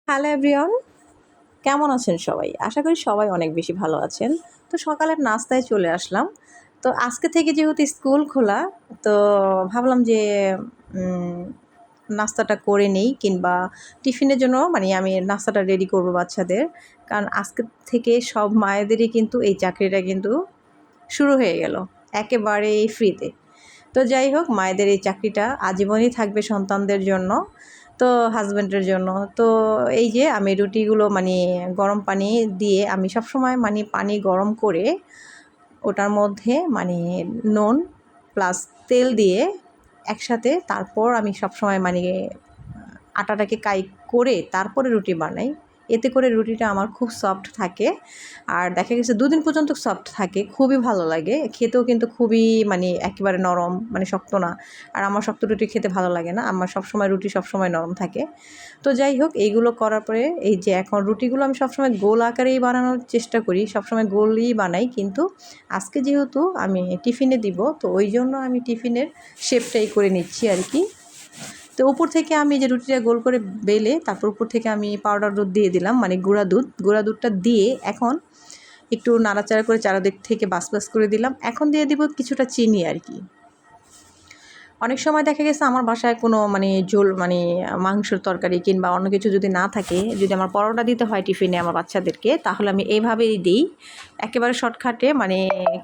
Hello everyone, কেমন আছেন সবাই? আশা করি সবাই অনেক বেশি ভালো আছেন। তো সকালের নাস্তায় চলে আসলাম। তো আজকে থেকে যেহেতু স্কুল খোলা, তো ভাবলাম যে উম নাস্তাটা করে নেই কিংবা টিফিনের জন্য আমি নাস্তাটা রেডি করব বাচ্চাদের। কারণ আজকে থেকে সব মায়েদেরই কিন্তু এই চাকরিটা কিন্তু শুরু হয়ে গেল একেবারেই ফ্রিতে। তো যাই হোক, মায়েদের এই চাকরিটা আজীবনই থাকবে সন্তানদের জন্য, তো হাজব্যান্ডের জন্য। তো এই যে আমি রুটিগুলো গরম পানি দিয়ে আমি সবসময় পানি গরম করে ওটার মধ্যে নুন প্লাস তেল দিয়ে একসাথে, তারপর আমি সবসময় আটাটাকে করে তারপরে রুটি বানাই। এতে করে রুটিটা আমার খুব সফট থাকে, আর দেখা গেছে 2 দিন পর্যন্ত সফট থাকে, খুবই ভালো লাগে। খেতেও কিন্তু খুবই একেবারে নরম, শক্ত না। আর আমার শক্ত রুটি খেতে ভালো লাগে না, আমার সবসময় রুটি সবসময় নরম থাকে। তো যাই হোক, এইগুলো করার পরে এই যে এখন রুটিগুলো আমি সবসময় গোল আকারেই বানানোর চেষ্টা করি, সবসময় গোলই বানাই। কিন্তু আজকে যেহেতু আমি টিফিনে দিব, তো ওই জন্য আমি টিফিনের শেপটাই করে নিচ্ছি আর কি। তো উপর থেকে আমি যে রুটিটা গোল করে বেলে তারপর উপর থেকে আমি পাউডার দুধ দিয়ে দিলাম, গুঁড়া দুধটা দিয়ে এখন একটু নাড়াচাড়া করে চারদিক থেকে বাস করে দিলাম। এখন দিয়ে দিব কিছুটা চিনি আর কি। অনেক সময় দেখা গেছে আমার বাসায় কোনো ঝোল মাংসের তরকারি কিংবা অন্য কিছু যদি না থাকে, যদি আমার পরোটা দিতে হয় টিফিনে আমার বাচ্চাদেরকে, তাহলে আমি এইভাবেই দিই। একেবারে শর্টকাটে,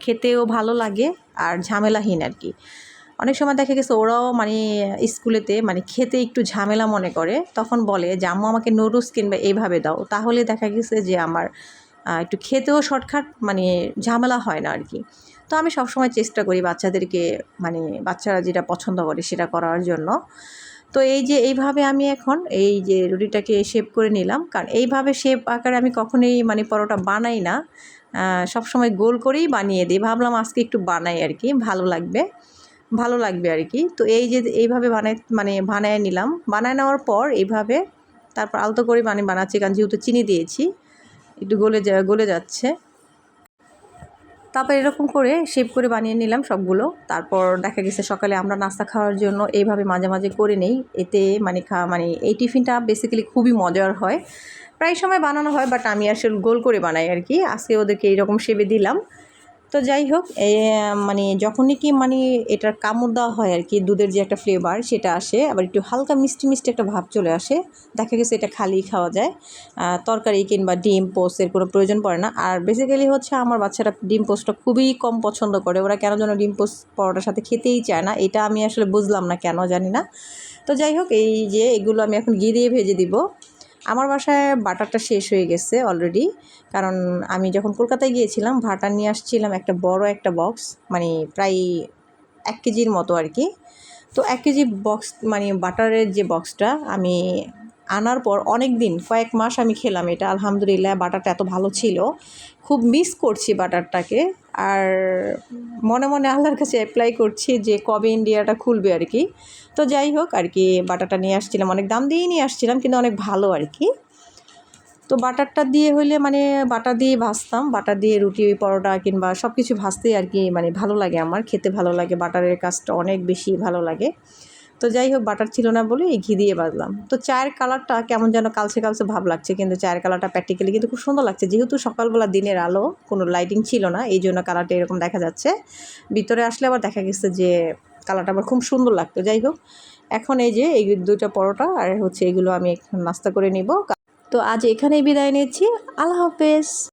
খেতেও ভালো লাগে আর ঝামেলাহীন আর কি। অনেক সময় দেখা গেছে ওরাও স্কুলেতে খেতে একটু ঝামেলা মনে করে, তখন বলে যে আম্মু আমাকে নুডলস কিংবা এইভাবে দাও। তাহলে দেখা গেছে যে আমার একটু খেতেও শর্টকাট, ঝামেলা হয় না আর কি। তো আমি সবসময় চেষ্টা করি বাচ্চাদেরকে বাচ্চারা যেটা পছন্দ করে সেটা করার জন্য। তো এই যে এইভাবে আমি এখন এই যে রুটিটাকে শেপ করে নিলাম, কারণ এইভাবে শেপ আকারে আমি কখনোই পরোটা বানাই না, সবসময় গোল করেই বানিয়ে দিই। ভাবলাম আজকে একটু বানাই আর কি, ভালো লাগবে আর কি। তো এই যে এইভাবে বানায় নিলাম। বানায় নেওয়ার পর এইভাবে তারপর আলতো করে বানাচ্ছি, কারণ যেহেতু চিনি দিয়েছি একটু গলে যাচ্ছে। তারপর এরকম করে শেপ করে বানিয়ে নিলাম সবগুলো। তারপর দেখা গেছে সকালে আমরা নাস্তা খাওয়ার জন্য এইভাবে মাঝে মাঝে করে নেই। এতে এই টিফিনটা বেসিক্যালি খুবই মজার হয়। প্রায় সময় বানানো হয়, বাট আমি আসলে গোল করে বানাই আর কি। আজকে ওদেরকে এইরকম শেপে দিলাম। তো যাই হোক, যখনই কি এটার কামড় দেওয়া হয় আর কি, দুধের যে একটা ফ্লেভার সেটা আসে, আবার একটু হালকা মিষ্টি মিষ্টি একটা ভাব চলে আসে। দেখা গেছে এটা খালি খাওয়া যায়, তরকারি কিংবা ডিম পোস্টের কোনো প্রয়োজন পড়ে না। আর বেসিক্যালি হচ্ছে আমার বাচ্চারা ডিম পোস্টটা খুবই কম পছন্দ করে, ওরা কেন যেন ডিম পোস্ট পরোটার সাথে খেতেই চায় না। এটা আমি আসলে বুঝলাম না কেন, জানি না। তো যাই হোক, এই যে এগুলো আমি এখন ঘি দিয়ে ভেজে দিব। আমার বাসায় বাটারটা শেষ হয়ে গেছে অলরেডি, কারণ আমি যখন কলকাতায় গিয়েছিলাম বাটার নিয়ে আসছিলাম একটা বড় একটা বক্স, প্রায় 1 কেজির মতো আর কি। তো 1 কেজি বক্স বাটারের যে বক্সটা আমি আনার পর কয়েক মাস আমি খেলাম এটা। আলহামদুলিল্লাহ, বাটারটা এত ভালো ছিল, খুব মিস করছি বাটারটাকে। আর মনে মনে আল্লাহর কাছে অ্যাপ্লাই করছি যে কবে ইন্ডিয়াটা খুলবে আর কি। তো যাই হোক আর কি, বাটারটা নিয়ে আসছিলাম, অনেক দাম দিয়েই নিয়ে আসছিলাম, কিন্তু অনেক ভালো আর কি। তো বাটারটা দিয়ে হইলে বাটার দিয়ে ভাজতাম, বাটার দিয়ে রুটি পরোটা কিংবা সব কিছু ভাজতেই আর কি ভালো লাগে, আমার খেতে ভালো লাগে, বাটারের কাজটা অনেক বেশি ভালো লাগে। তো যাই হোক, বাটার ছিল না বলে এই ঘি দিয়ে ভাজলাম। তো চায়ের কালারটা কেমন যেন কালচে কালচে ভাব লাগছে, কিন্তু চায়ের কালারটা প্র্যাকটিক্যালি কিন্তু খুব সুন্দর লাগছে। যেহেতু সকালবেলা দিনের আলো, কোনো লাইটিং ছিল না, এই জন্য কালারটা এরকম দেখা যাচ্ছে। ভিতরে আসলে আবার দেখা গেছে যে কালারটা আবার খুব সুন্দর লাগতো। যাই হোক, এখন এই যে এই 2টা পরোটা আর হচ্ছে এগুলো আমি এখন নাস্তা করে নিব। তো আজ এখানেই বিদায় নিচ্ছি। আল্লাহ হাফেজ।